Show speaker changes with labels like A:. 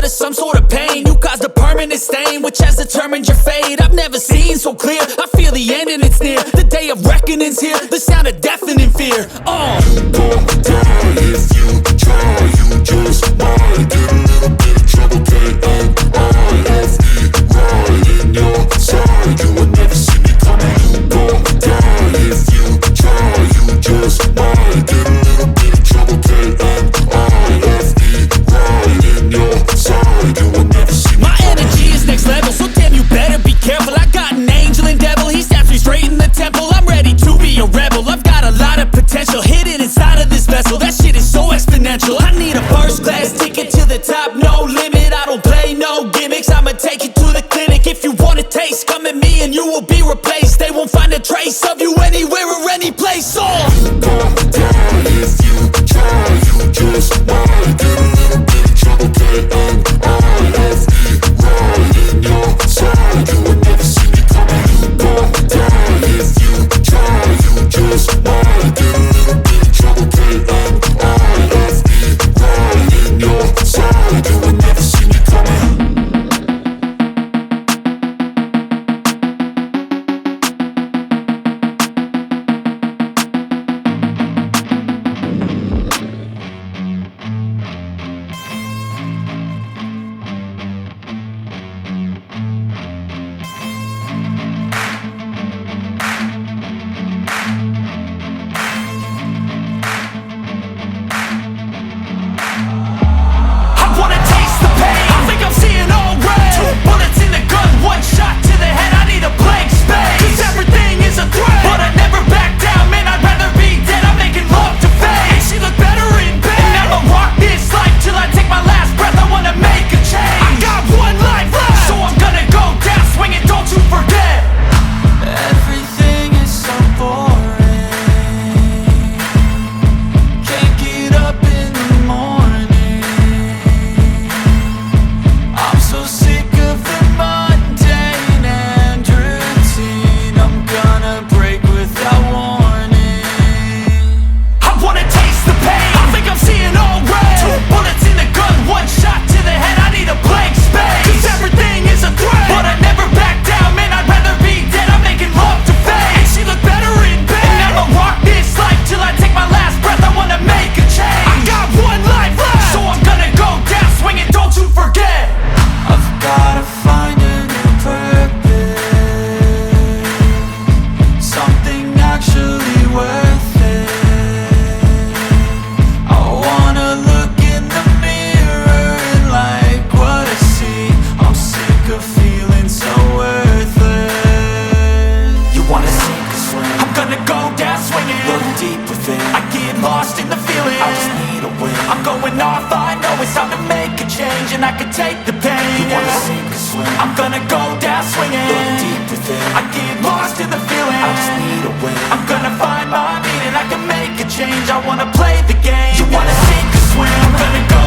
A: of some sort of pain. You caused a permanent stain, which has determined your fate. I've never seen so clear, I feel the end and it's near. The day of reckoning's here, the sound of deafening fear.
B: You gon' die if you try, you just might get a little bit of trouble, K-N-I-F-E, right in your side. You would never see me coming. You gon' die if you try, you just might get a little bit of trouble, K-N-I-F-E, right in your side. You would never see me
A: My
B: coming.
A: energy is next level, so damn you better be careful. I got an angel and devil, he snaps me straight in the temple. I'm ready to be a rebel, I've got a lot of potential hidden inside of this vessel. That shit is so exponential. I need a first class ticket to the top, no limit. I don't play no gimmicks, I'ma take you to the clinic. If you want a taste, come at me and you will be replaced. They won't find a trace of you anywhere or any place.
B: You gon' die if you try, you just might get a little bit of trouble, K-N-I-F-E, right in your side. You would never see me coming. You gon' die if you try, you just might get a little bit of trouble, K-N-I-F-E, right in your side. You would never see me coming.
A: I wanna taste the pain, I think I'm seeing all red. 2 bullets in the gun, 1 shot to the head. I need a blank space, 'cause everything is a threat. But I never back down, man, I'd rather be dead. I'm making love to fate, and she look better in bed. And I'ma rock this life till I take my last breath. I wanna make a change, I got 1 life left, so I'm gonna go down swinging, don't you forget. Everything is so boring, can't get up in the morning. I'm so sick of the mundane and routine. I'm gonna break without warning. I wanna taste the pain, I think I'm seeing all red. 2 bullets in the gun, 1 shot to the head. I need a blank space, 'cause everything is a threat. But I never back down, man, I'd rather be dead. I'm making love to fate, and she look better in bed. And I'ma rock this life till I take my last breath. I wanna make a change, I got 1 life left, so I'm gonna go down swinging, don't you forget. I've gotta find a new purpose, something actually worth it. I wanna look in the mirror and like what I see. I'm sick of feeling so worthless. You wanna sink or swim? I'm gonna go down swinging, look deep within. I get lost in the feeling, I just need a win. I'm going off, I know it's time to make a change, and I can take the pain. You wanna sink or swim? I'm gonna go down swinging, look deep within. I get lost in the feeling, I just need a win. I'm gonna find my meaning, I can make a change. I wanna play the game. You wanna sink or swim? I'm gonna go